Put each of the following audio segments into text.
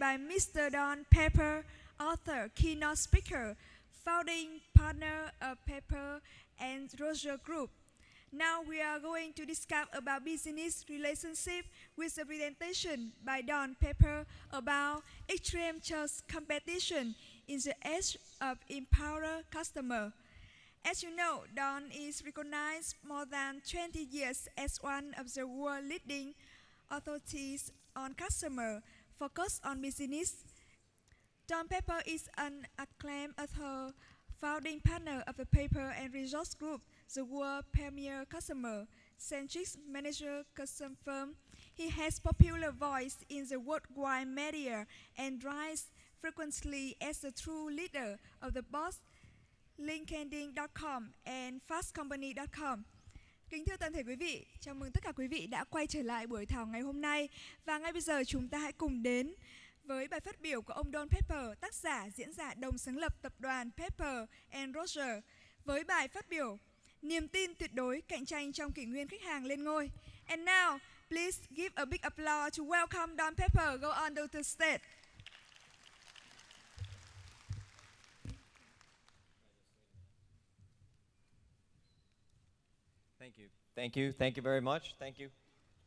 by Mr. Don Pepper, author, keynote speaker, founding partner of Pepper and Roger Group. Now we are going to discuss about business relationship with a presentation by Don Pepper about extreme trust competition in the age of empower customer. As you know, Don is recognized more than 20 years as one of the world's leading authorities on customer focused on business. Don Pepper is an acclaimed author, founding partner of the Pepper and Resource Group, the world's premier customer-centric manager custom firm. He has popular voice in the worldwide media and rise frequently as the true leader of the boss LinkedIn.com and FastCompany.com. Kính thưa toàn thể quý vị, chào mừng tất cả quý vị đã quay trở lại buổi thảo ngày hôm nay. Và ngay bây giờ chúng ta hãy cùng đến với bài phát biểu của ông Don Pepper, tác giả, diễn giả đồng sáng lập tập đoàn Pepper and Roger, với bài phát biểu Niềm tin tuyệt đối cạnh tranh trong kỷ nguyên khách hàng lên ngôi. And now, please give a big applause to welcome Don Pepper. Go on to the stage. Thank you. Thank you. Thank you very much. Thank you.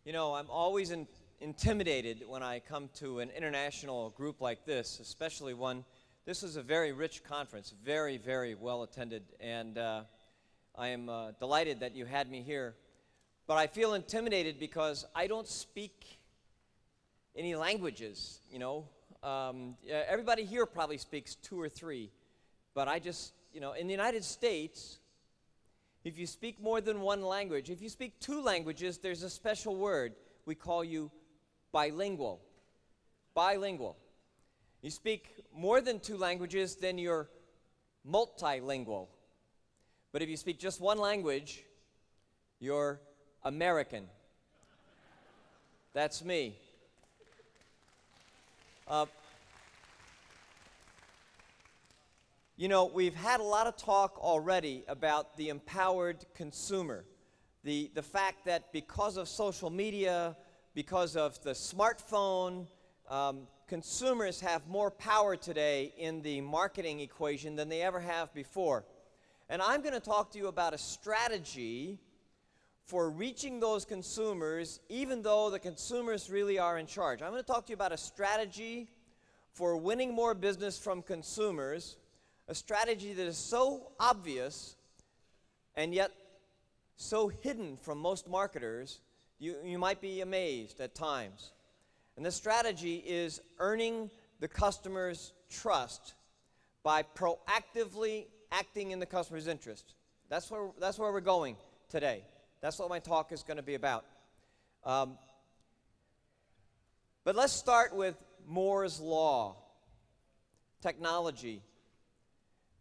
You know, I'm always intimidated when I come to an international group like this, especially one. This is a very rich conference, very, very well attended, and I am delighted that you had me here. But I feel intimidated because I don't speak any languages, you know. Everybody here probably speaks 2 or 3, but I just, you know, in the United States, if you speak more than one language, if you speak 2 languages, there's a special word. We call you bilingual. Bilingual. You speak more than 2 languages, then you're multilingual. But if you speak just one language, you're American. That's me. You know, we've had a lot of talk already about the empowered consumer. The fact that because of social media, because of the smartphone, consumers have more power today in the marketing equation than they ever have before. And I'm going to talk to you about a strategy for reaching those consumers, even though the consumers really are in charge. I'm going to talk to you about a strategy for winning more business from consumers, a strategy that is so obvious and yet so hidden from most marketers, you might be amazed at times. And this strategy is earning the customer's trust by proactively acting in the customer's interest. That's where we're going today. That's what my talk is going to be about. But let's start with Moore's Law, technology.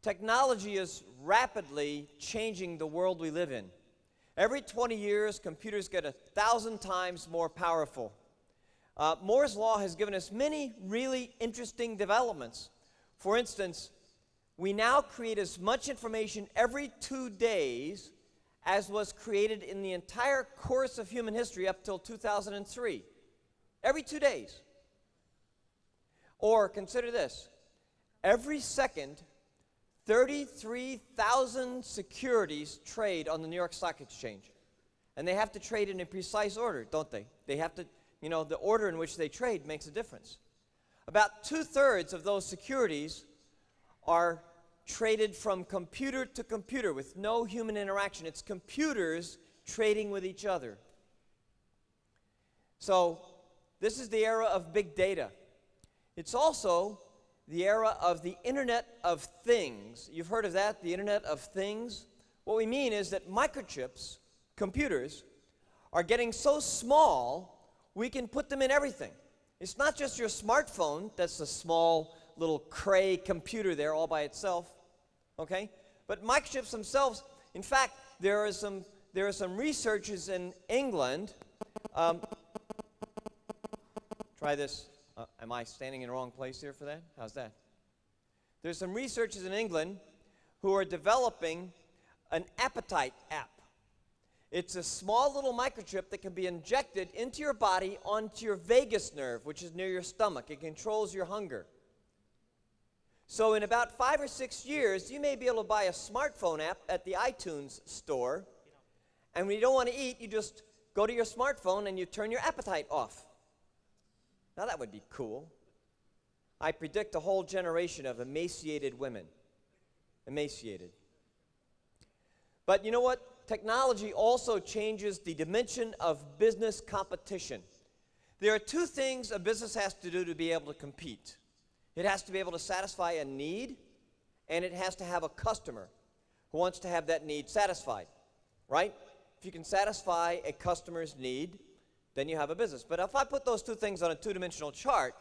Technology is rapidly changing the world we live in. Every 20 years, computers get 1,000 times more powerful. Moore's Law has given us many really interesting developments. For instance, we now create as much information every 2 days as was created in the entire course of human history up till 2003. Every 2 days. Or consider this. Every second, 33,000 securities trade on the New York Stock Exchange. And they have to trade in a precise order, don't they? They have to, you know, the order in which they trade makes a difference. About 2/3 of those securities are traded from computer to computer with no human interaction. It's computers trading with each other. So this is the era of big data. It's also the era of the Internet of Things. You've heard of that, the Internet of Things? What we mean is that microchips, computers, are getting so small, we can put them in everything. It's not just your smartphone, that's a small little cray computer there all by itself, okay? But microchips themselves, in fact, there are some researchers in England, try this. Am I standing in the wrong place here for that? How's that? There's some researchers in England who are developing an appetite app. It's a small little microchip that can be injected into your body onto your vagus nerve, which is near your stomach. It controls your hunger. So in about 5 or 6 years, you may be able to buy a smartphone app at the iTunes store, and when you don't want to eat, you just go to your smartphone and you turn your appetite off. Now that would be cool. I predict a whole generation of emaciated women. Emaciated. But you know what? Technology also changes the dimension of business competition. There are two things a business has to do to be able to compete. It has to be able to satisfy a need, and it has to have a customer who wants to have that need satisfied, right? If you can satisfy a customer's need, then you have a business. But if I put those two things on a two-dimensional chart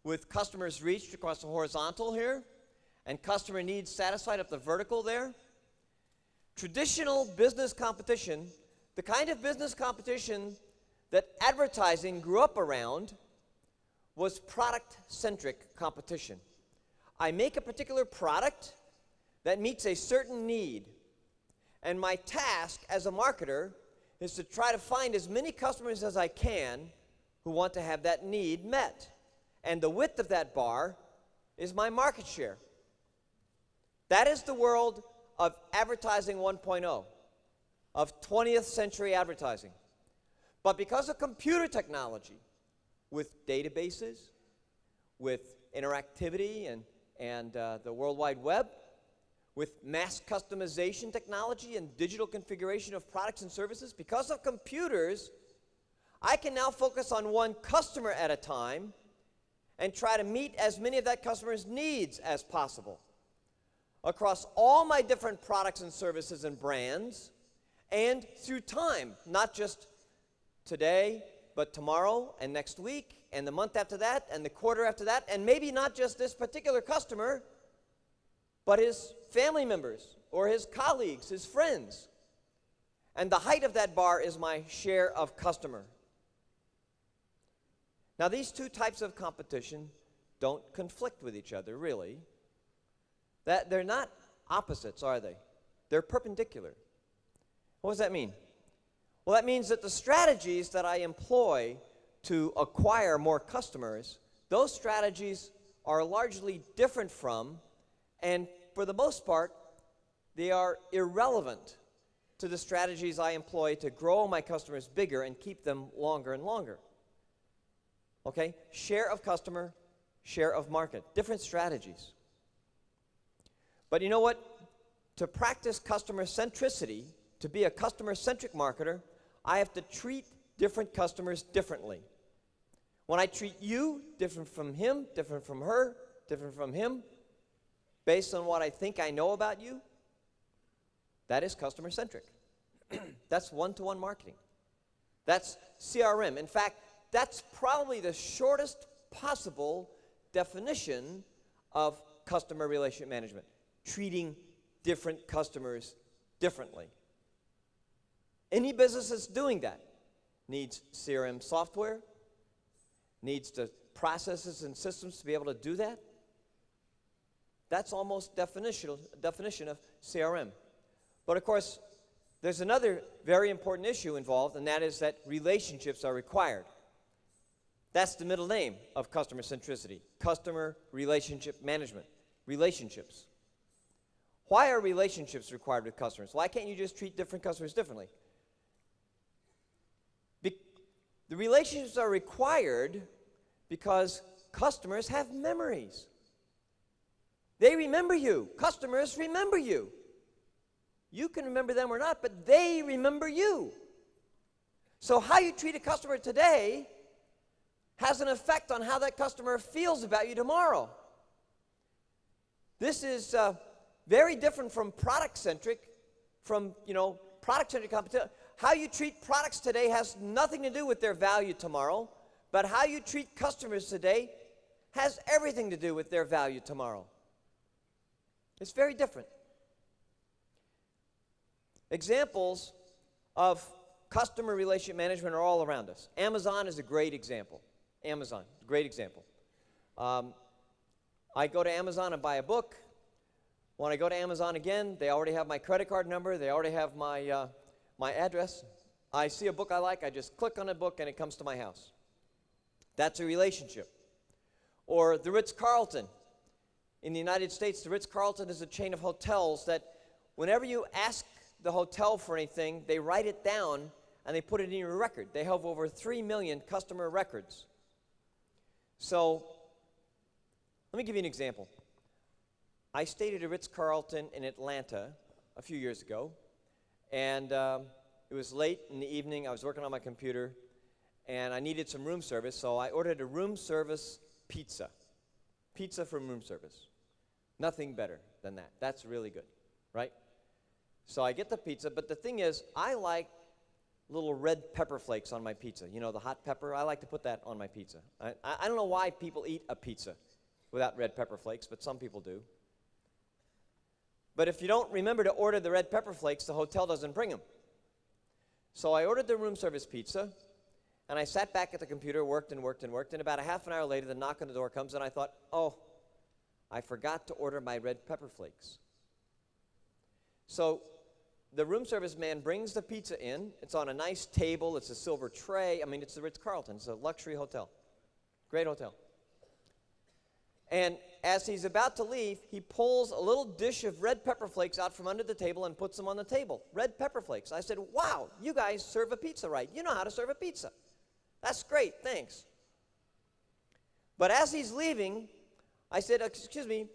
with customers reached across the horizontal here and customer needs satisfied up the vertical there, traditional business competition, the kind of business competition that advertising grew up around, was product-centric competition. I make a particular product that meets a certain need, and my task as a marketer is to try to find as many customers as I can who want to have that need met. And the width of that bar is my market share. That is the world of advertising 1.0, of 20th century advertising. But because of computer technology, with databases, with interactivity and the World Wide Web, with mass customization technology and digital configuration of products and services, because of computers, I can now focus on one customer at a time and try to meet as many of that customer's needs as possible across all my different products and services and brands, and through time, not just today, but tomorrow and next week and the month after that and the quarter after that, and maybe not just this particular customer, but his family members or his colleagues, his friends. And the height of that bar is my share of customer. Now, these two types of competition don't conflict with each other, really. They're not opposites, are they? They're perpendicular. What does that mean? Well, that means that the strategies that I employ to acquire more customers, those strategies are largely different from, and for the most part, they are irrelevant to the strategies I employ to grow my customers bigger and keep them longer and longer. Okay? Share of customer, share of market. Different strategies. But you know what? To practice customer centricity, to be a customer-centric marketer, I have to treat different customers differently. When I treat you different from him, different from her, different from him, based on what I think I know about you, that is customer-centric. That's one-to-one marketing. That's CRM. In fact, that's probably the shortest possible definition of customer relationship management, treating different customers differently. Any business that's doing that needs CRM software, needs the processes and systems to be able to do that. That's almost definition of CRM. But of course, there's another very important issue involved, and that is that relationships are required. That's the middle name of customer centricity, customer relationship management, relationships. Why are relationships required with customers? Why can't you just treat different customers differently? The relationships are required because customers have memories. They remember you. Customers remember you. You can remember them or not, but they remember you. So how you treat a customer today has an effect on how that customer feels about you tomorrow. This is very different from product-centric, product-centric competition. How you treat products today has nothing to do with their value tomorrow, but how you treat customers today has everything to do with their value tomorrow. It's very different. Examples of customer relationship management are all around us. Amazon is a great example. Amazon, great example. I go to Amazon and buy a book. When I go to Amazon again, they already have my credit card number. They already have my my address. I see a book I like, I just click on a book and it comes to my house. That's a relationship. Or the Ritz-Carlton. In the United States, the Ritz-Carlton is a chain of hotels that whenever you ask the hotel for anything, they write it down and they put it in your record. They have over 3 million customer records. So, let me give you an example. I stayed at a Ritz-Carlton in Atlanta a few years ago, and it was late in the evening. I was working on my computer, and I needed some room service, so I ordered a room service pizza. Pizza from room service. Nothing better than that. That's really good, right? So I get the pizza, but the thing is, I like little red pepper flakes on my pizza. You know, the hot pepper? I like to put that on my pizza. I don't know why people eat a pizza without red pepper flakes, but some people do. But if you don't remember to order the red pepper flakes, the hotel doesn't bring them. So I ordered the room service pizza, and I sat back at the computer, worked, and about a half an hour later, the knock on the door comes, and I thought, oh, I forgot to order my red pepper flakes. So the room service man brings the pizza in. It's on a nice table. It's a silver tray. I mean, it's the Ritz-Carlton. It's a luxury hotel. Great hotel. And as he's about to leave, he pulls a little dish of red pepper flakes out from under the table and puts them on the table. Red pepper flakes. I said, wow, you guys serve a pizza right. You know how to serve a pizza. That's great, thanks. But as he's leaving, I said, excuse me,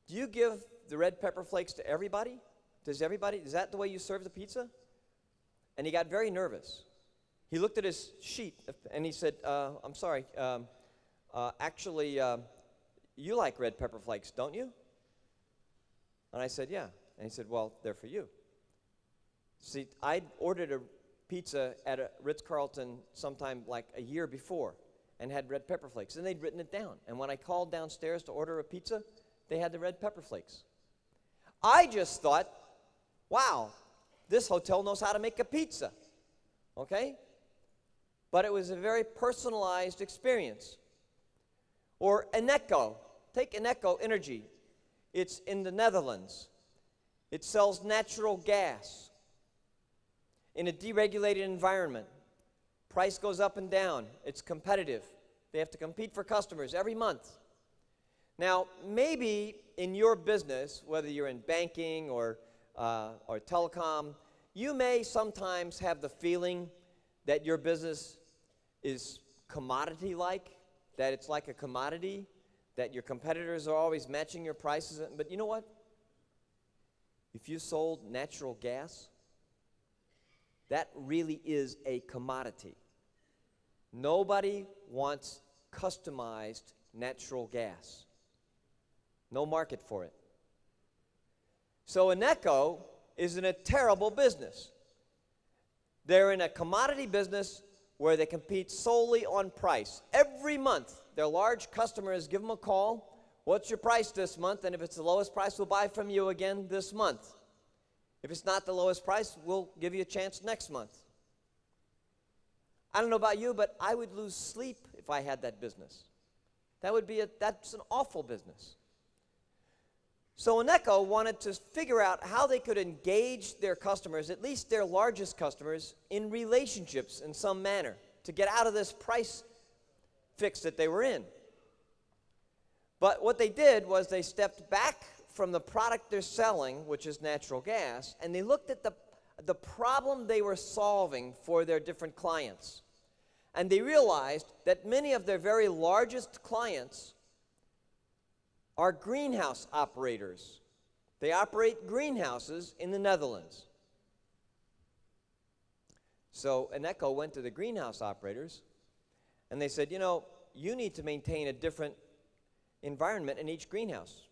do you give the red pepper flakes to everybody? Is that the way you serve the pizza? And he got very nervous. He looked at his sheet and he said, I'm sorry, actually, you like red pepper flakes, don't you? And I said, yeah. And he said, well, they're for you. See, I ordered a pizza at a Ritz-Carlton sometime like a year before and had red pepper flakes. And they'd written it down. And when I called downstairs to order a pizza, they had the red pepper flakes. I just thought, wow, this hotel knows how to make a pizza. Okay? But it was a very personalized experience. Or Eneco. Take Eneco Energy. It's in the Netherlands. It sells natural gas in a deregulated environment. Price goes up and down. It's competitive. They have to compete for customers every month. Now, maybe in your business, whether you're in banking or telecom, you may sometimes have the feeling that your business is commodity-like, that it's like a commodity, that your competitors are always matching your prices. But you know what? If you sold natural gas, that really is a commodity. Nobody wants customized natural gas. No market for it. So Eneco is in a terrible business. They're in a commodity business where they compete solely on price. Every month, their large customers give them a call. What's your price this month? And if it's the lowest price, we'll buy from you again this month. If it's not the lowest price, we'll give you a chance next month. I don't know about you, but I would lose sleep if I had that business. That's an awful business. So Eneco wanted to figure out how they could engage their customers, at least their largest customers, in relationships in some manner to get out of this price fix that they were in. But what they did was they stepped back from the product they're selling, which is natural gas, and they looked at the problem they were solving for their different clients. And they realized that many of their very largest clients are greenhouse operators. They operate greenhouses in the Netherlands. So Eneco went to the greenhouse operators, and they said, you know, you need to maintain a different environment in each greenhouse.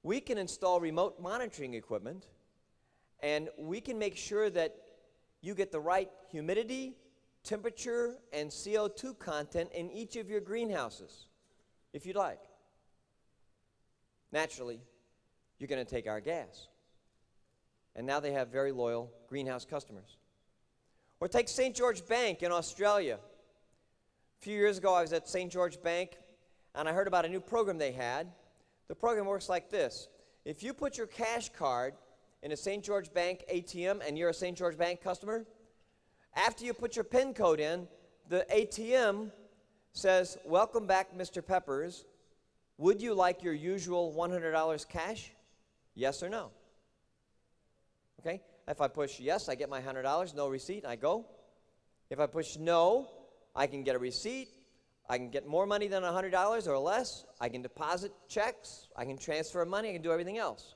We can install remote monitoring equipment, and we can make sure that you get the right humidity, temperature, and CO2 content in each of your greenhouses, if you'd like. Naturally, you're going to take our gas. And now they have very loyal greenhouse customers. Or take St. George Bank in Australia. A few years ago, I was at St. George Bank, and I heard about a new program they had. The program works like this. If you put your cash card in a St. George Bank ATM and you're a St. George Bank customer, after you put your PIN code in, the ATM says, "Welcome back, Mr. Peppers. Would you like your usual $100 cash? Yes or no?" Okay? If I push yes, I get my $100, no receipt, I go. If I push no, I can get a receipt. I can get more money than $100 or less. I can deposit checks. I can transfer money. I can do everything else.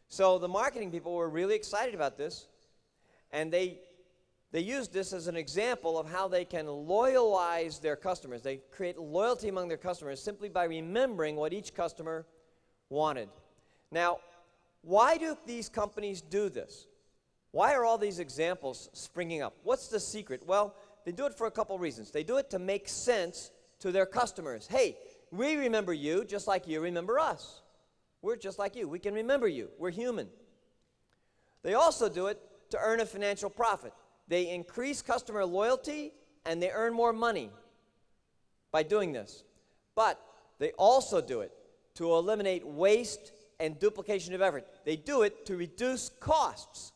So the marketing people were really excited about this, and they used this as an example of how they can loyalize their customers. They create loyalty among their customers simply by remembering what each customer wanted. Now, why do these companies do this? Why are all these examples springing up? What's the secret? Well, they do it for a couple reasons. They do it to make sense to their customers. Hey, we remember you just like you remember us. We're just like you. We can remember you. We're human. They also do it to earn a financial profit. They increase customer loyalty and they earn more money by doing this. But they also do it to eliminate waste and duplication of effort. They do it to reduce costs.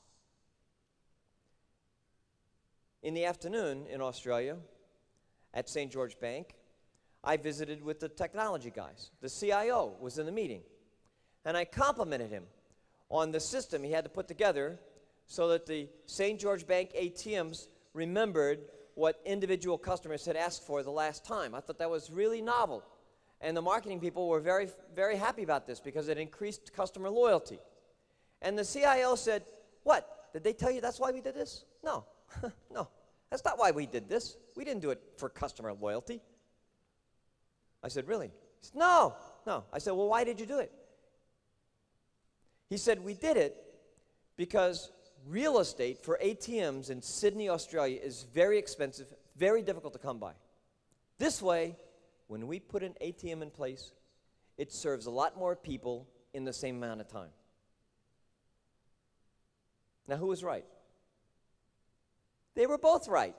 In the afternoon in Australia at St. George Bank, I visited with the technology guys. The CIO was in the meeting, and I complimented him on the system he had to put together so that the St. George Bank ATMs remembered what individual customers had asked for the last time. I thought that was really novel. And the marketing people were very, very happy about this because it increased customer loyalty. And the CIO said, "What? Did they tell you that's why we did this?" No, no, that's not why we did this. We didn't do it for customer loyalty. I said, "Really?" He said, "No, no." I said, "Well, why did you do it?" He said, "We did it because real estate for ATMs in Sydney, Australia is very expensive, very difficult to come by. This way, when we put an ATM in place, it serves a lot more people in the same amount of time." Now, who was right? They were both right.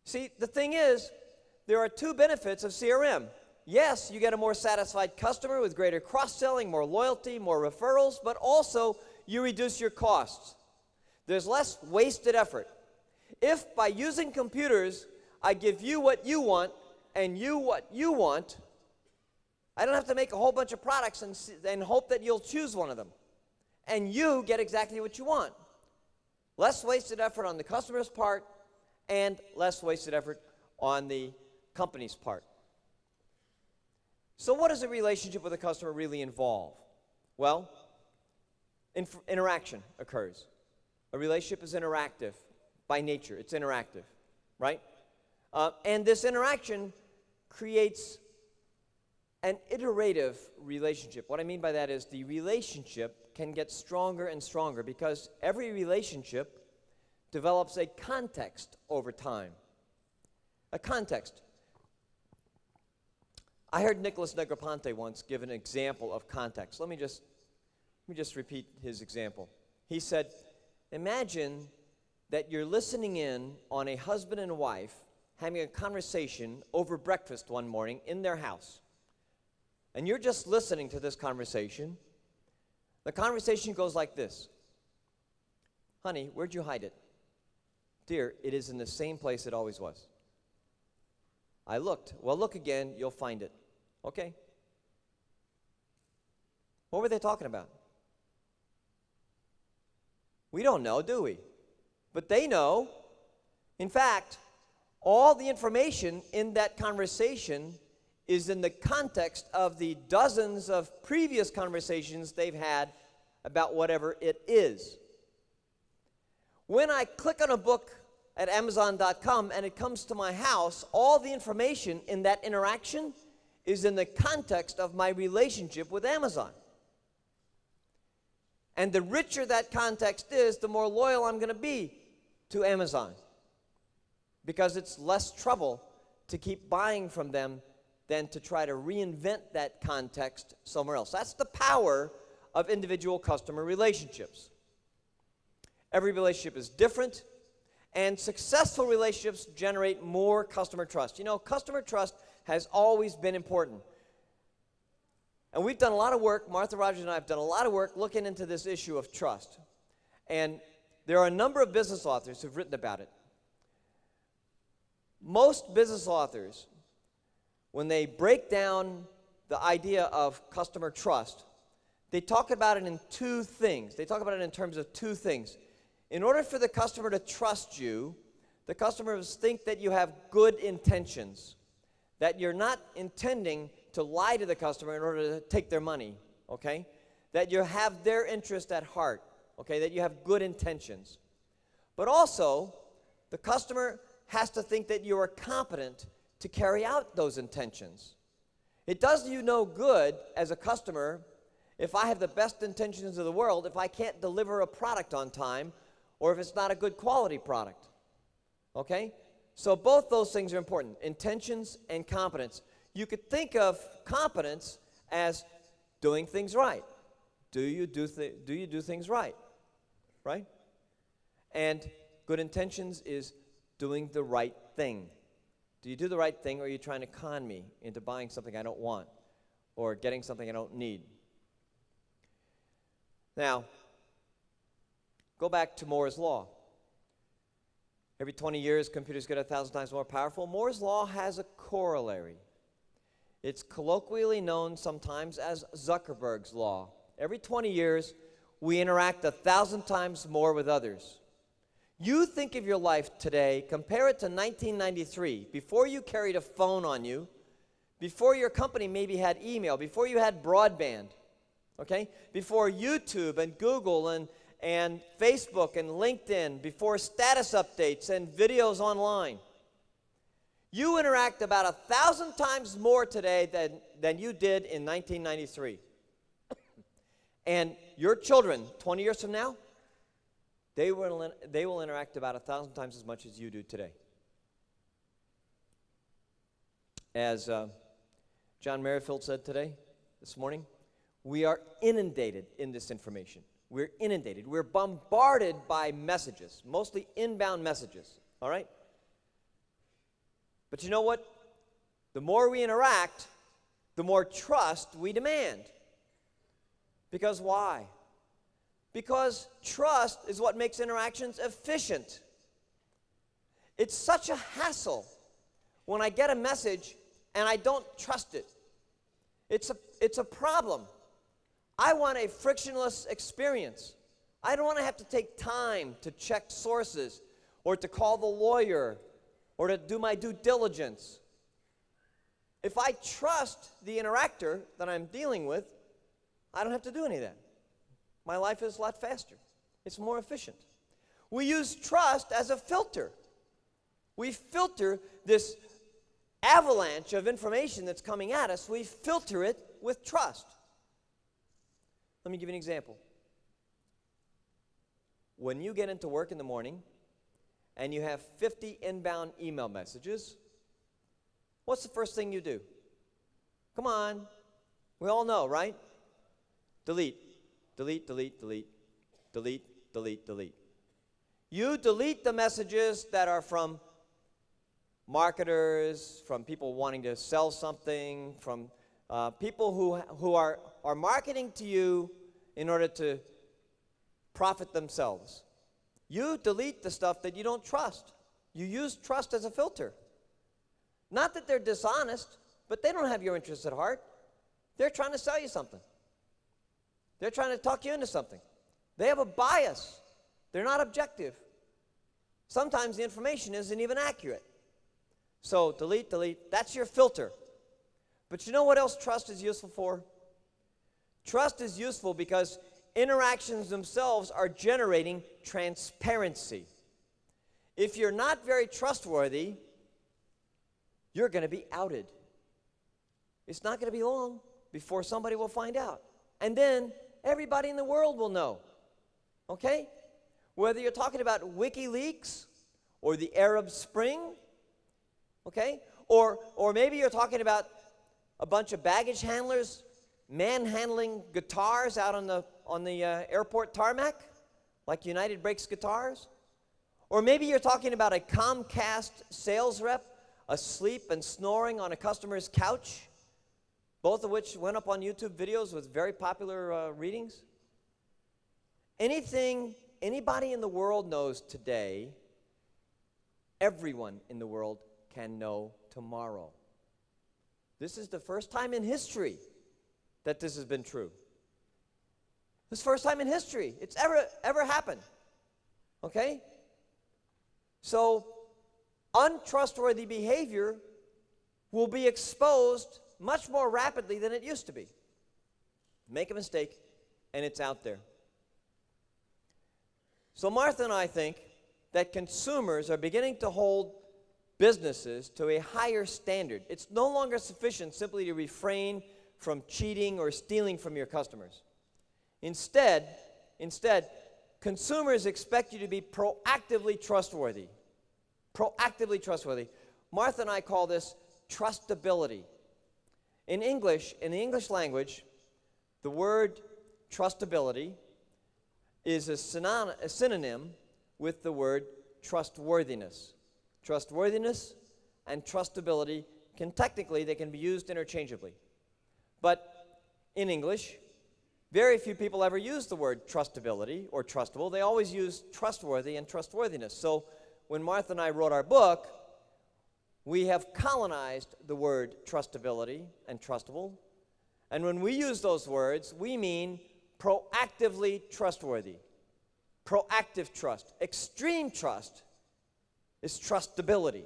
See, the thing is, there are two benefits of CRM. Yes, you get a more satisfied customer with greater cross-selling, more loyalty, more referrals, but also you reduce your costs. There's less wasted effort. If by using computers, I give you what you want and you what you want, I don't have to make a whole bunch of products and hope that you'll choose one of them. And you get exactly what you want. Less wasted effort on the customer's part and less wasted effort on the company's part. So what does a relationship with a customer really involve? Well, interaction occurs. A relationship is interactive by nature. It's interactive, right? And this interaction creates an iterative relationship. What I mean by that is the relationship can get stronger and stronger because every relationship develops a context over time. A context. I heard Nicholas Negroponte once give an example of context. Let me just repeat his example. He said, imagine that you're listening in on a husband and wife having a conversation over breakfast one morning in their house. And you're just listening to this conversation. The conversation goes like this. "Honey, where'd you hide it?" "Dear, it is in the same place it always was." "I looked." "Well, look again, you'll find it." "Okay." What were they talking about? We don't know, do we? But they know. In fact, all the information in that conversation is in the context of the dozens of previous conversations they've had about whatever it is. When I click on a book at Amazon.com and it comes to my house, all the information in that interaction is in the context of my relationship with Amazon. And the richer that context is, the more loyal I'm going to be to Amazon. Because it's less trouble to keep buying from them than to try to reinvent that context somewhere else. That's the power of individual customer relationships. Every relationship is different, and successful relationships generate more customer trust. You know, customer trust has always been important. And we've done a lot of work, Martha Rogers and I have done a lot of work looking into this issue of trust. And there are a number of business authors who've written about it. Most business authors, when they break down the idea of customer trust, they talk about it in two things. They talk about it in terms of two things. In order for the customer to trust you, the customers think that you have good intentions, that you're not intending to lie to the customer in order to take their money, okay? That you have their interest at heart, okay? That you have good intentions. But also, the customer has to think that you are competent to carry out those intentions. It does you no good as a customer if I have the best intentions of the world if I can't deliver a product on time or if it's not a good quality product. Okay? So both those things are important, intentions and competence. You could think of competence as doing things right. Do you do things right? Right? And good intentions is doing the right thing. Do you do the right thing, or are you trying to con me into buying something I don't want or getting something I don't need? Now, go back to Moore's Law. Every 20 years, computers get 1,000 times more powerful. Moore's Law has a corollary. It's colloquially known sometimes as Zuckerberg's Law. Every 20 years, we interact 1,000 times more with others. You think of your life today, compare it to 1993, before you carried a phone on you, before your company maybe had email, before you had broadband, okay? Before YouTube and Google and Facebook and LinkedIn, before status updates and videos online. You interact about 1,000 times more today than you did in 1993. And your children, 20 years from now, they will interact about 1,000 times as much as you do today. As John Merrifield said this morning, we are inundated in this information. We're inundated. We're bombarded by messages, mostly inbound messages, all right? But you know what? The more we interact, the more trust we demand. Because why? Because trust is what makes interactions efficient. It's such a hassle when I get a message and I don't trust it. It's a problem. I want a frictionless experience. I don't want to have to take time to check sources or to call the lawyer or to do my due diligence. If I trust the interactor that I'm dealing with, I don't have to do any of that. My life is a lot faster. It's more efficient. We use trust as a filter. We filter this avalanche of information that's coming at us. We filter it with trust. Let me give you an example. When you get into work in the morning and you have 50 inbound email messages, what's the first thing you do? Come on. We all know, right? Delete. Delete, delete, delete, delete, delete, delete. You delete the messages that are from marketers, from people wanting to sell something, from people who are marketing to you in order to profit themselves. You delete the stuff that you don't trust. You use trust as a filter. Not that they're dishonest, but they don't have your interests at heart. They're trying to sell you something. They're trying to talk you into something. They have a bias. They're not objective. Sometimes the information isn't even accurate. So delete, delete. That's your filter. But you know what else trust is useful for? Trust is useful because interactions themselves are generating transparency. If you're not very trustworthy, you're going to be outed. It's not going to be long before somebody will find out. And then everybody in the world will know. Okay? Whether you're talking about WikiLeaks or the Arab Spring, okay? Or maybe you're talking about a bunch of baggage handlers manhandling guitars out on the airport tarmac, like United Breaks Guitars. Or maybe you're talking about a Comcast sales rep asleep and snoring on a customer's couch. both of which went up on YouTube videos with very popular readings. Anything anybody in the world knows today, everyone in the world can know tomorrow. This is the first time in history that this has been true. This is the first time in history it's ever happened. Okay? So, untrustworthy behavior will be exposed much more rapidly than it used to be. Make a mistake, and it's out there. So Martha and I think that consumers are beginning to hold businesses to a higher standard. It's no longer sufficient simply to refrain from cheating or stealing from your customers. Instead, consumers expect you to be proactively trustworthy. Proactively trustworthy. Martha and I call this trustability. In English, in the English language, the word trustability is a synonym with the word trustworthiness. Trustworthiness and trustability they can be used interchangeably. But in English, very few people ever use the word trustability or trustable. They always use trustworthy and trustworthiness. So when Martha and I wrote our book, we have colonized the word trustability and trustable. And when we use those words, we mean proactively trustworthy. Proactive trust. Extreme trust is trustability.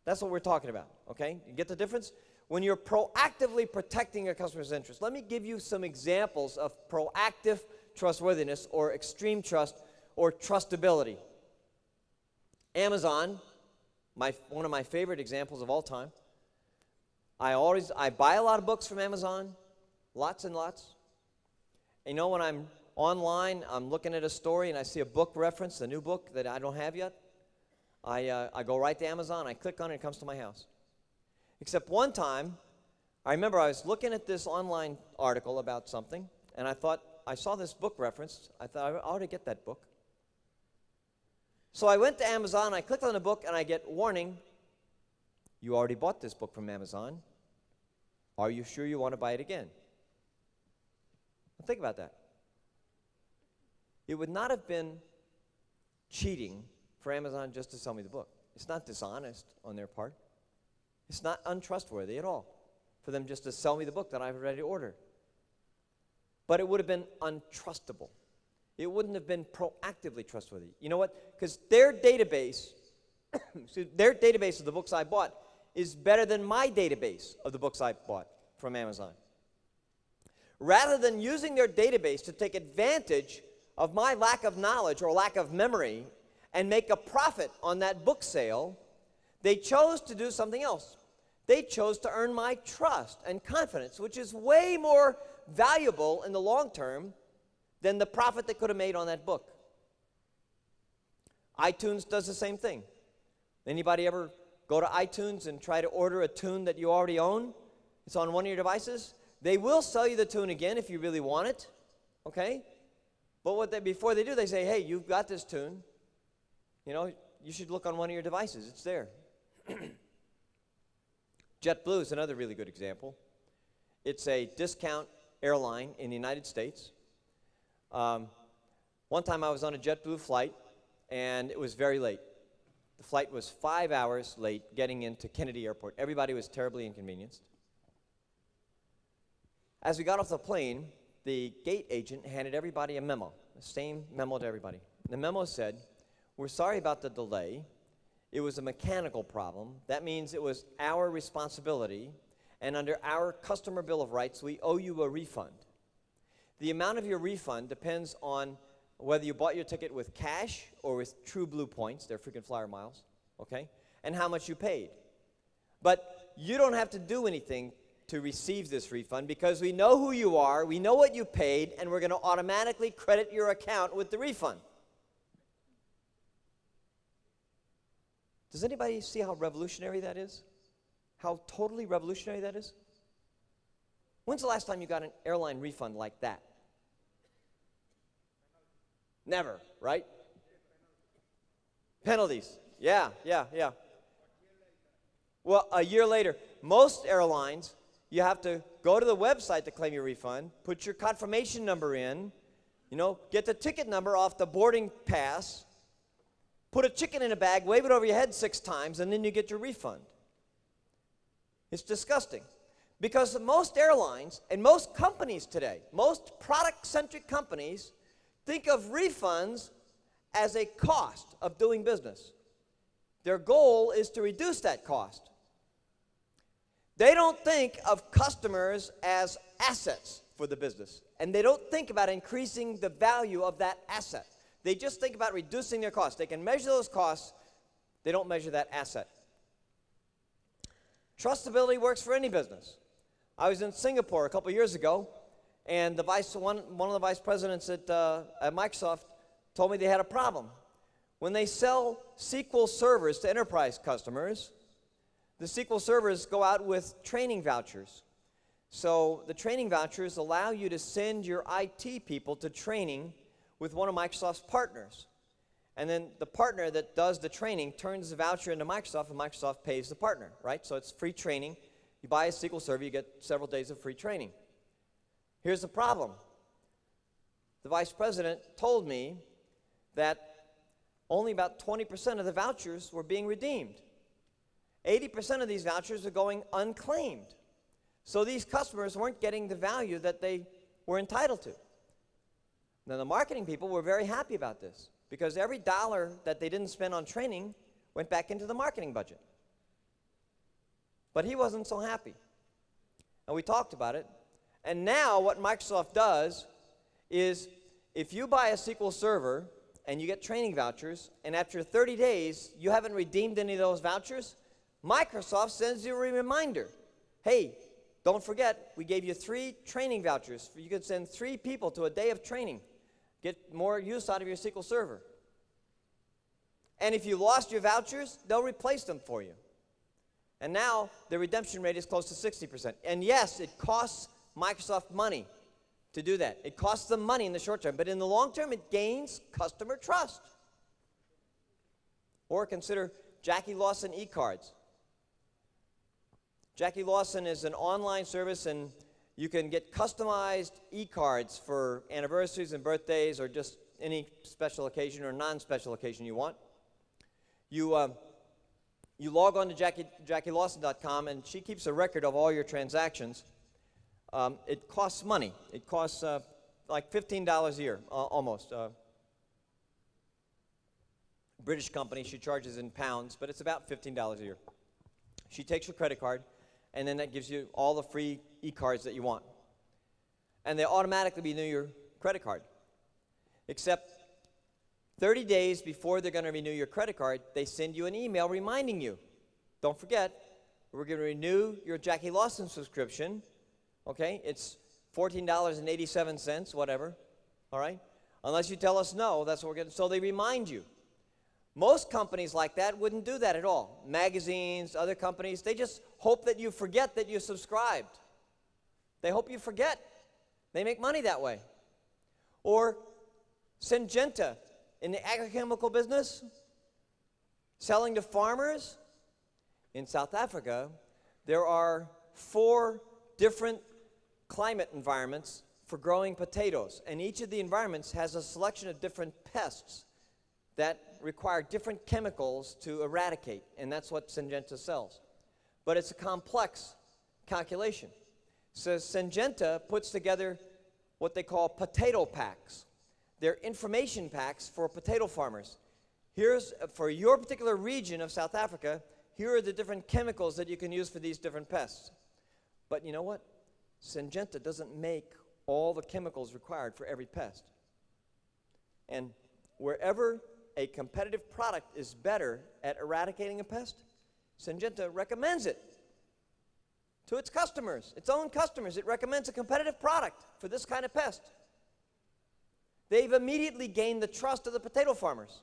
That's what we're talking about, okay? You get the difference? When you're proactively protecting your customer's interests. Let me give you some examples of proactive trustworthiness or extreme trust or trustability. Amazon, one of my favorite examples of all time. I buy a lot of books from Amazon, lots and lots. You know, when I'm online, I'm looking at a story and I see a book reference, a new book that I don't have yet. I go right to Amazon, I click on it, it comes to my house. Except one time, I remember I was looking at this online article about something, and I thought, I saw this book reference. I thought, I ought to get that book. So I went to Amazon, I clicked on the book, and I get, warning, you already bought this book from Amazon. Are you sure you want to buy it again? Now think about that. It would not have been cheating for Amazon just to sell me the book. It's not dishonest on their part. It's not untrustworthy at all for them just to sell me the book that I've already ordered. But it would have been untrustable. It wouldn't have been proactively trustworthy. You know what? Because their database, their database of the books I bought is better than my database of the books I bought from Amazon. Rather than using their database to take advantage of my lack of knowledge or lack of memory and make a profit on that book sale, they chose to do something else. They chose to earn my trust and confidence, which is way more valuable in the long term than the profit they could have made on that book. iTunes does the same thing. Anybody ever go to iTunes and try to order a tune that you already own? It's on one of your devices. They will sell you the tune again if you really want it, okay? But before they do, they say, hey, you've got this tune. You know, you should look on one of your devices. It's there. JetBlue is another really good example. It's a discount airline in the United States. One time I was on a JetBlue flight, and it was very late. The flight was 5 hours late getting into Kennedy Airport. Everybody was terribly inconvenienced. As we got off the plane, the gate agent handed everybody a memo, the same memo to everybody. The memo said, we're sorry about the delay. It was a mechanical problem. That means it was our responsibility, and under our customer bill of rights, we owe you a refund. The amount of your refund depends on whether you bought your ticket with cash or with True Blue points, they're frequent flyer miles, okay, and how much you paid. But you don't have to do anything to receive this refund because we know who you are, we know what you paid, and we're going to automatically credit your account with the refund. Does anybody see how revolutionary that is? How totally revolutionary that is? When's the last time you got an airline refund like that? Never, right? Penalties. Yeah. Well, a year later, most airlines, you have to go to the website to claim your refund, put your confirmation number in, get the ticket number off the boarding pass, put a chicken in a bag, wave it over your head 6 times, and then you get your refund. It's disgusting. Because most airlines and most companies today, most product-centric companies, think of refunds as a cost of doing business. Their goal is to reduce that cost. They don't think of customers as assets for the business, and they don't think about increasing the value of that asset. They just think about reducing their costs. They can measure those costs. They don't measure that asset. Trustability works for any business. I was in Singapore a couple years ago, and one of the vice presidents at Microsoft told me they had a problem. When they sell SQL servers to enterprise customers, the SQL servers go out with training vouchers. So the training vouchers allow you to send your IT people to training with one of Microsoft's partners. And then the partner that does the training turns the voucher into Microsoft, and Microsoft pays the partner, right? So it's free training. You buy a SQL server, you get several days of free training. Here's the problem. The vice president told me that only about 20% of the vouchers were being redeemed. 80% of these vouchers are going unclaimed. So these customers weren't getting the value that they were entitled to. Now, the marketing people were very happy about this because every dollar that they didn't spend on training went back into the marketing budget. But he wasn't so happy. And we talked about it. And now what Microsoft does is if you buy a SQL server and you get training vouchers, and after 30 days you haven't redeemed any of those vouchers, Microsoft sends you a reminder. Hey, don't forget, we gave you 3 training vouchers. You could send 3 people to a day of training. Get more use out of your SQL server. And if you lost your vouchers, they'll replace them for you. And now the redemption rate is close to 60%. And yes, it costs Microsoft money to do that. It costs them money in the short term, but in the long term, it gains customer trust. Or consider Jackie Lawson e-cards. Jackie Lawson is an online service, and you can get customized e-cards for anniversaries and birthdays or just any special occasion or non-special occasion you want. You log on to JackieLawson.com, and she keeps a record of all your transactions. It costs money. It costs like $15 a year, almost. British company, she charges in pounds, but it's about $15 a year. She takes your credit card, and then that gives you all the free e-cards that you want. And they automatically renew your credit card. Except 30 days before they're going to renew your credit card, they send you an email reminding you, don't forget, we're going to renew your Jackie Lawson subscription. Okay, it's $14.87, whatever, all right? Unless you tell us no, that's what we're going to, so they remind you. Most companies like that wouldn't do that at all. Magazines, other companies, they just hope that you forget that you subscribed. They hope you forget. They make money that way. Or Syngenta in the agrochemical business, selling to farmers. In South Africa, there are 4 different climate environments for growing potatoes, and each of the environments has a selection of different pests that require different chemicals to eradicate, and that's what Syngenta sells. But it's a complex calculation. So Syngenta puts together what they call potato packs. They're information packs for potato farmers. Here's, for your particular region of South Africa, here are the different chemicals that you can use for these different pests. But you know what? Syngenta doesn't make all the chemicals required for every pest. And wherever a competitive product is better at eradicating a pest, Syngenta recommends it to its customers, its own customers. It recommends a competitive product for this kind of pest. They've immediately gained the trust of the potato farmers.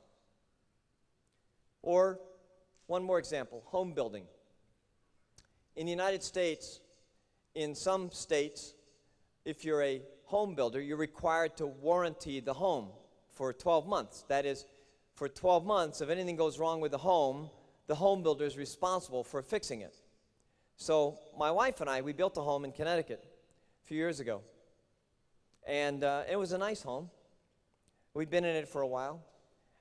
Or one more example, home building. In the United States, in some states, if you're a home builder, you're required to warranty the home for 12 months. That is, for 12 months, if anything goes wrong with the home builder is responsible for fixing it. So my wife and I, we built a home in Connecticut a few years ago. And it was a nice home. We'd been in it for a while.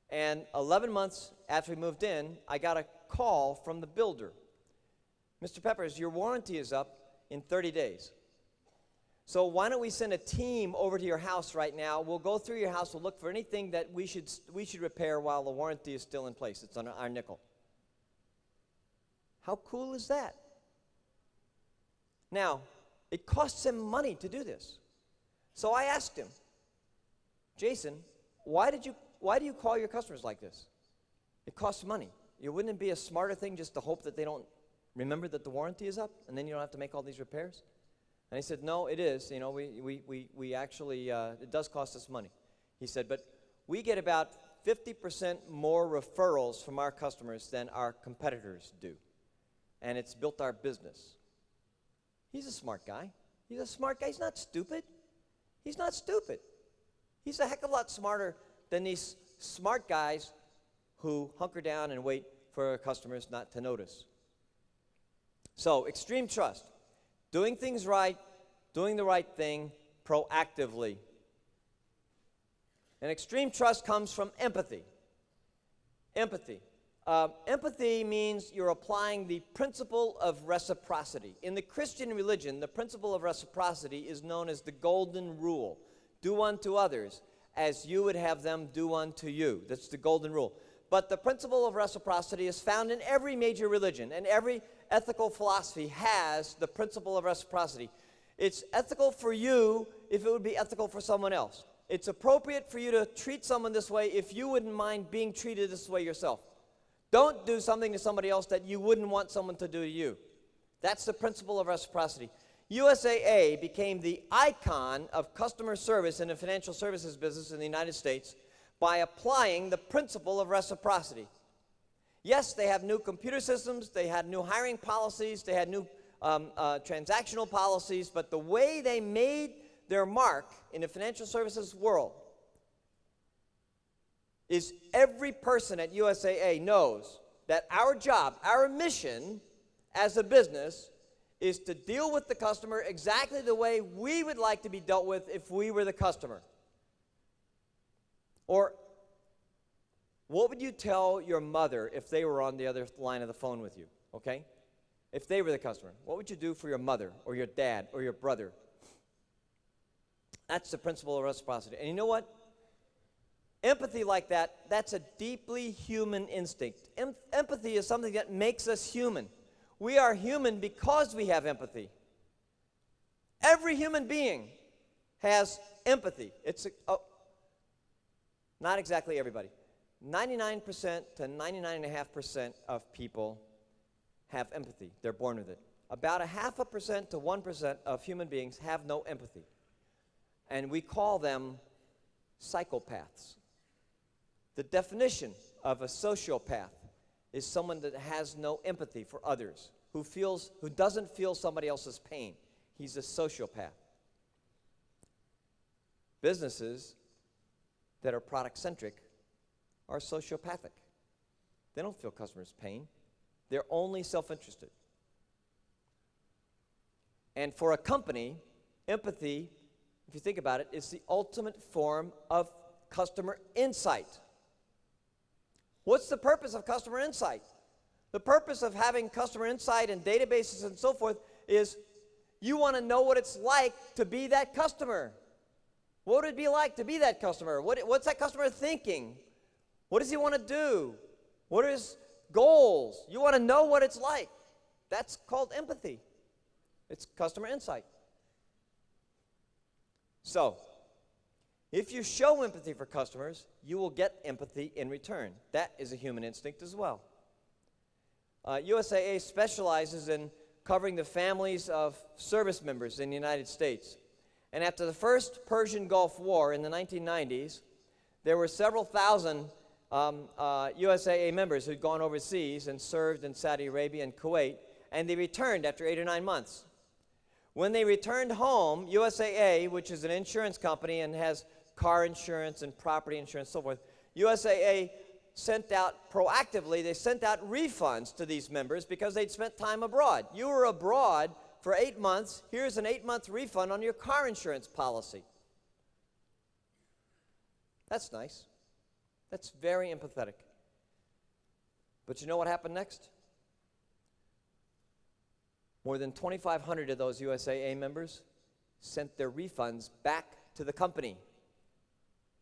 And 11 months after we moved in, I got a call from the builder. Mr. Peppers, your warranty is up in 30 days. So why don't we send a team over to your house right now? We'll go through your house. We'll look for anything that we should repair while the warranty is still in place. It's on our nickel. How cool is that? Now, it costs him money to do this. So I asked him, Jason, why do you call your customers like this? It costs money. Wouldn't it be a smarter thing just to hope that they don't remember that the warranty is up and then you don't have to make all these repairs? And he said, no, it is. You know, we actually, it does cost us money. He said, but we get about 50% more referrals from our customers than our competitors do. And it's built our business. He's a smart guy. He's a smart guy. He's not stupid. He's not stupid. He's a heck of a lot smarter than these smart guys who hunker down and wait for customers not to notice. So, extreme trust. Doing things right, doing the right thing proactively. And extreme trust comes from empathy. Empathy. Empathy means you're applying the principle of reciprocity. In the Christian religion, the principle of reciprocity is known as the golden rule. Do unto others as you would have them do unto you. That's the golden rule. But the principle of reciprocity is found in every major religion, and every ethical philosophy has the principle of reciprocity. It's ethical for you if it would be ethical for someone else. It's appropriate for you to treat someone this way if you wouldn't mind being treated this way yourself. Don't do something to somebody else that you wouldn't want someone to do to you. That's the principle of reciprocity. USAA became the icon of customer service in the financial services business in the United States by applying the principle of reciprocity. Yes, they have new computer systems, they had new hiring policies, they had new transactional policies, but the way they made their mark in the financial services world is every person at USAA knows that our job, our mission as a business is to deal with the customer exactly the way we would like to be dealt with if we were the customer. Or what would you tell your mother if they were on the other line of the phone with you, okay? If they were the customer, what would you do for your mother or your dad or your brother? That's the principle of reciprocity. And you know what? Empathy like that, that's a deeply human instinct. Empathy is something that makes us human. We are human because we have empathy. Every human being has empathy. Not exactly everybody. 99% to 99.5% of people have empathy. They're born with it. About 0.5% to 1% of human beings have no empathy. And we call them psychopaths. The definition of a sociopath is someone that has no empathy for others, who doesn't feel somebody else's pain. He's a sociopath. Businesses that are product-centric are sociopathic. They don't feel customers' pain. They're only self-interested. And for a company, empathy, if you think about it, is the ultimate form of customer insight. What's the purpose of customer insight? The purpose of having customer insight and databases and so forth is you want to know what it's like to be that customer. What would it be like to be that customer? What's that customer thinking? What does he want to do? What are his goals? You want to know what it's like. That's called empathy. It's customer insight. So, if you show empathy for customers, you will get empathy in return. That is a human instinct as well. USAA specializes in covering the families of service members in the United States. And after the first Persian Gulf War in the 1990s, there were several thousand USAA members who'd gone overseas and served in Saudi Arabia and Kuwait, and they returned after 8 or 9 months. When they returned home, USAA, which is an insurance company and has car insurance and property insurance and so forth, USAA sent out proactively, they sent out refunds to these members because they'd spent time abroad. You were abroad for 8 months. Here's an 8-month refund on your car insurance policy. That's nice. That's very empathetic. But you know what happened next? More than 2,500 of those USAA members sent their refunds back to the company.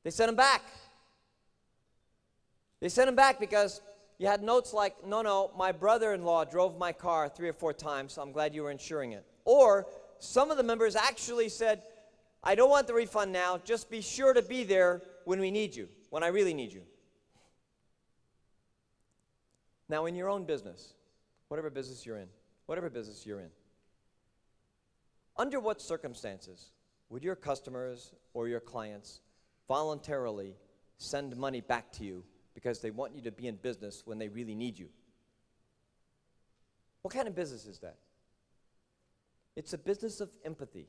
They sent them back. They sent them back because you had notes like, no, my brother-in-law drove my car 3 or 4 times, so I'm glad you were insuring it. Or some of the members actually said, I don't want the refund now, just be sure to be there when we need you, when I really need you. Now, in your own business, whatever business you're in, under what circumstances would your customers or your clients voluntarily send money back to you because they want you to be in business when they really need you? What kind of business is that? It's a business of empathy.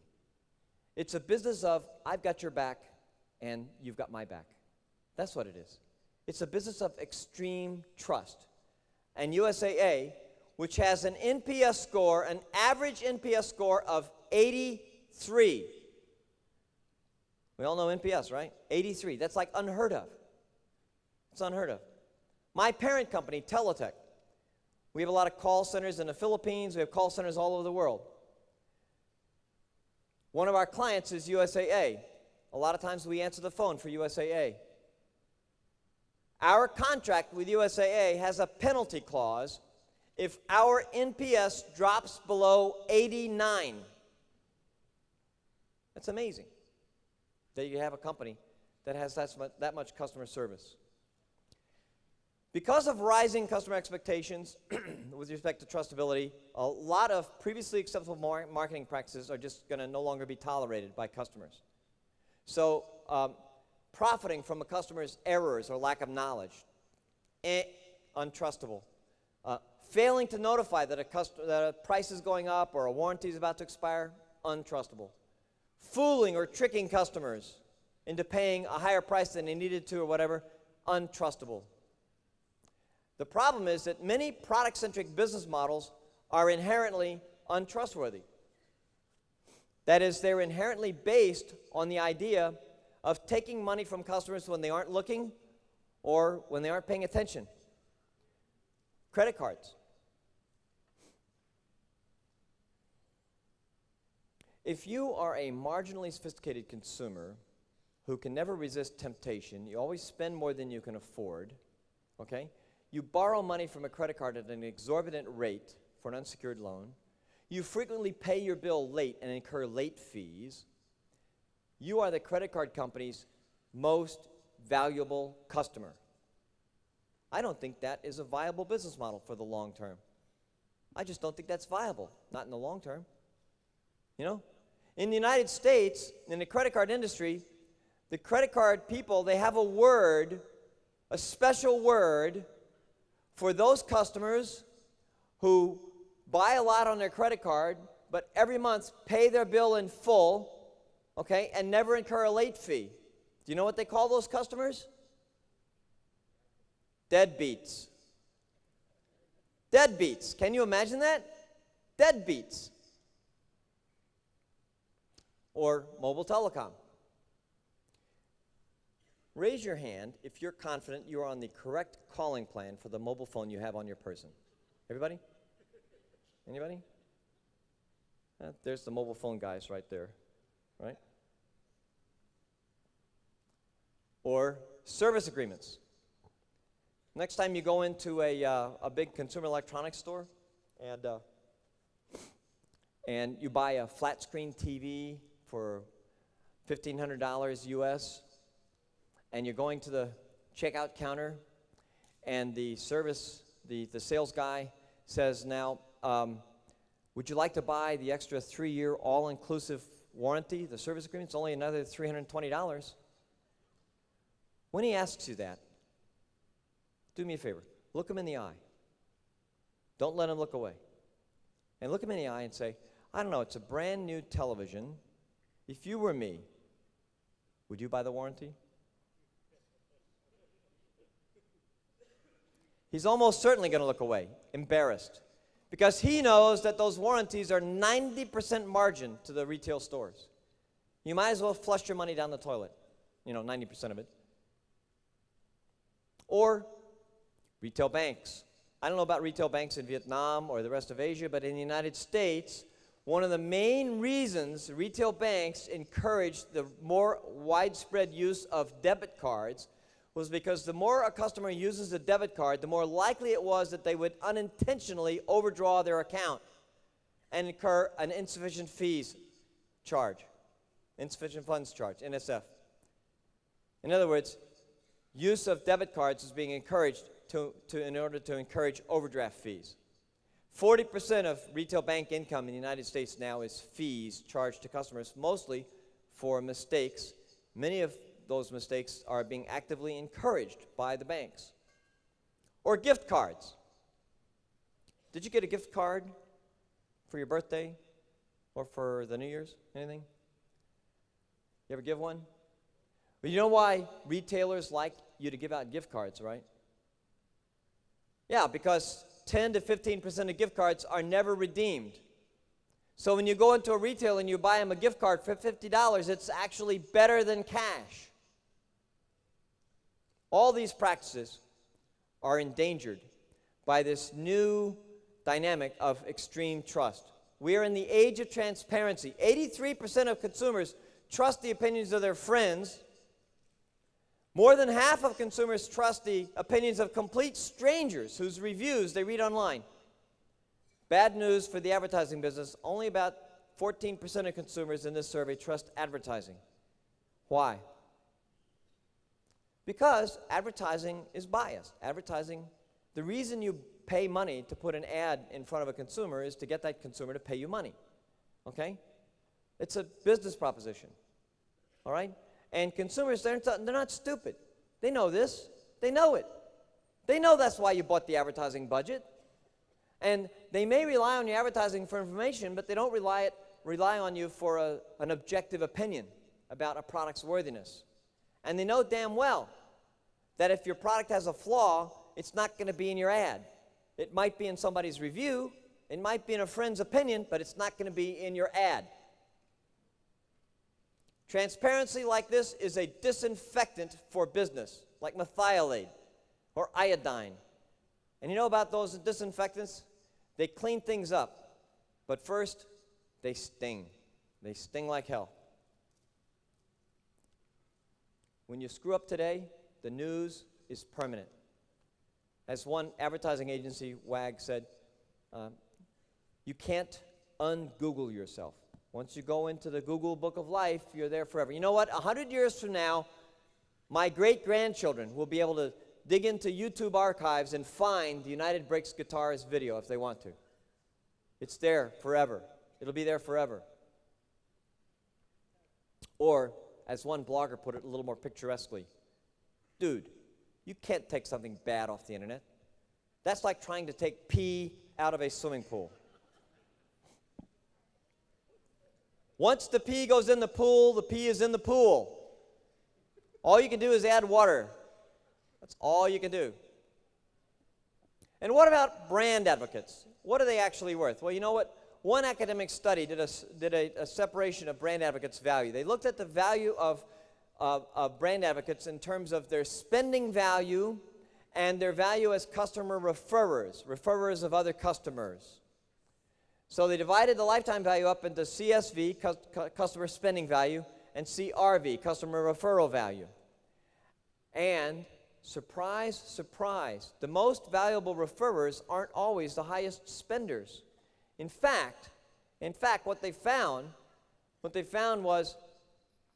It's a business of, I've got your back and you've got my back. That's what it is. It's a business of extreme trust. And USAA, which has an NPS score, an average NPS score of 83. We all know NPS, right? 83. That's like unheard of. It's unheard of. My parent company, Teletech, we have a lot of call centers in the Philippines. We have call centers all over the world. One of our clients is USAA. A lot of times we answer the phone for USAA. Our contract with USAA has a penalty clause if our NPS drops below 89. That's amazing that you have a company that has that much customer service. Because of rising customer expectations with respect to trustability, a lot of previously acceptable marketing practices are just going to no longer be tolerated by customers. So profiting from a customer's errors or lack of knowledge, untrustable. Failing to notify that a price is going up or a warranty is about to expire, untrustable. Fooling or tricking customers into paying a higher price than they needed to or whatever, untrustable. The problem is that many product-centric business models are inherently untrustworthy. That is, they're inherently based on the idea of taking money from customers when they aren't looking or when they aren't paying attention. Credit cards. If you are a marginally sophisticated consumer who can never resist temptation, you always spend more than you can afford, okay? You borrow money from a credit card at an exorbitant rate for an unsecured loan. You frequently pay your bill late and incur late fees. You are the credit card company's most valuable customer. I don't think that is a viable business model for the long term. I just don't think that's viable, not in the long term. You know? In the United States, in the credit card industry, the credit card people, they have a word, a special word, for those customers who buy a lot on their credit card, but every month pay their bill in full, okay, and never incur a late fee. Do you know what they call those customers? Deadbeats. Deadbeats. Can you imagine that? Deadbeats. Or mobile telecom. Raise your hand if you're confident you are on the correct calling plan for the mobile phone you have on your person. Everybody? Anybody? There's the mobile phone guys right there, right? Or service agreements. Next time you go into a big consumer electronics store and you buy a flat screen TV for $1,500 US, and you're going to the checkout counter, and the sales guy says, now, would you like to buy the extra 3-year all-inclusive warranty? The service agreement's only another $320. When he asks you that, do me a favor. Look him in the eye. Don't let him look away. And look him in the eye and say, I don't know, it's a brand new television. If you were me, would you buy the warranty? he's almost certainly going to look away, embarrassed, because he knows that those warranties are 90% margin to the retail stores. You might as well flush your money down the toilet, 90% of it. Or retail banks. I don't know about retail banks in Vietnam or the rest of Asia, but in the United States, one of the main reasons retail banks encouraged the more widespread use of debit cards was because the more a customer uses a debit card, the more likely it was that they would unintentionally overdraw their account and incur an insufficient fees charge, insufficient funds charge, NSF. In other words, use of debit cards is being encouraged in order to encourage overdraft fees. 40% of retail bank income in the United States now is fees charged to customers, mostly for mistakes. Many of those mistakes are being actively encouraged by the banks. Or gift cards. Did you get a gift card for your birthday or for the New Year's? Anything? You ever give one? Well, you know why retailers like you to give out gift cards, right? Yeah, because 10 to 15% of gift cards are never redeemed. So when you go into a retailer and you buy them a gift card for $50, it's actually better than cash. All these practices are endangered by this new dynamic of extreme trust. We are in the age of transparency. 83% of consumers trust the opinions of their friends. More than half of consumers trust the opinions of complete strangers whose reviews they read online. Bad news for the advertising business. Only about 14% of consumers in this survey trust advertising. Why? Because advertising is biased. Advertising, the reason you pay money to put an ad in front of a consumer is to get that consumer to pay you money. Okay? It's a business proposition. All right? And consumers, they're not stupid. They know this. They know it. They know that's why you bought the advertising budget. And they may rely on your advertising for information, but they don't rely on you for an objective opinion about a product's worthiness. And they know damn well that if your product has a flaw, it's not going to be in your ad. It might be in somebody's review, it might be in a friend's opinion, but it's not going to be in your ad. Transparency like this is a disinfectant for business, like methylate or iodine. And you know about those disinfectants? They clean things up, but first, they sting. They sting like hell. When you screw up today, the news is permanent. As one advertising agency, WAG, said, you can't un-Google yourself. Once you go into the Google Book of Life, you're there forever. You know what? 100 years from now, my great-grandchildren will be able to dig into YouTube archives and find the United Breaks Guitars video if they want to. It's there forever. It'll be there forever. Or, as one blogger put it a little more picturesquely, dude, you can't take something bad off the internet. That's like trying to take pee out of a swimming pool. Once the pee goes in the pool, the pee is in the pool. All you can do is add water. That's all you can do. And what about brand advocates? What are they actually worth? Well, you know what? One academic study did a separation of brand advocates' value. They looked at the value of brand advocates in terms of their spending value and their value as customer referrers of other customers. So they divided the lifetime value up into CSV, customer spending value, and CRV, customer referral value. And surprise, surprise, the most valuable referrers aren't always the highest spenders. In fact, what they found was,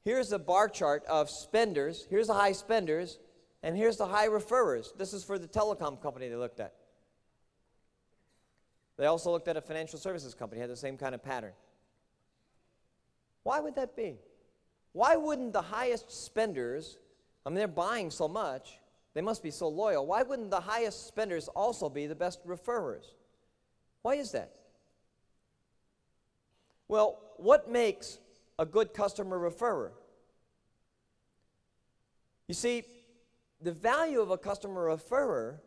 here's a bar chart of spenders, here's the high spenders, and here's the high referrers. This is for the telecom company they looked at. They also looked at a financial services company, had the same kind of pattern. Why would that be? Why wouldn't the highest spenders, I mean, they're buying so much, they must be so loyal, why wouldn't the highest spenders also be the best referrers? Why is that? Well, what makes a good customer referrer? You see, the value of a customer referrer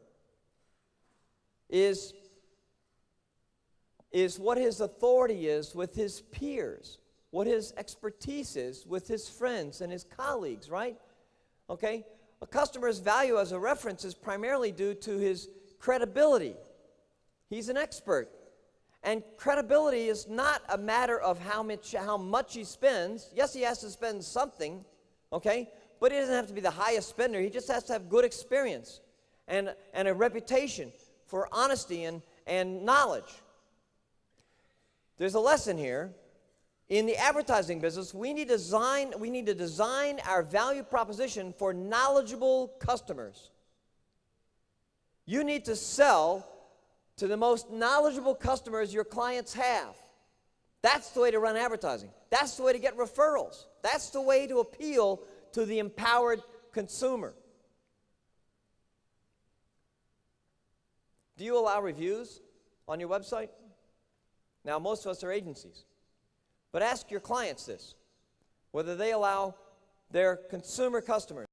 is what his authority is with his peers, what his expertise is with his friends and his colleagues, right? Okay? A customer's value as a reference is primarily due to his credibility. He's an expert. And credibility is not a matter of how much he spends. Yes, he has to spend something, okay? But he doesn't have to be the highest spender. He just has to have good experience and a reputation for honesty and knowledge. There's a lesson here. In the advertising business, we need to design our value proposition for knowledgeable customers. You need to sell to the most knowledgeable customers your clients have. That's the way to run advertising. That's the way to get referrals. That's the way to appeal to the empowered consumer. Do you allow reviews on your website? Now, most of us are agencies. But ask your clients this, whether they allow their consumer customers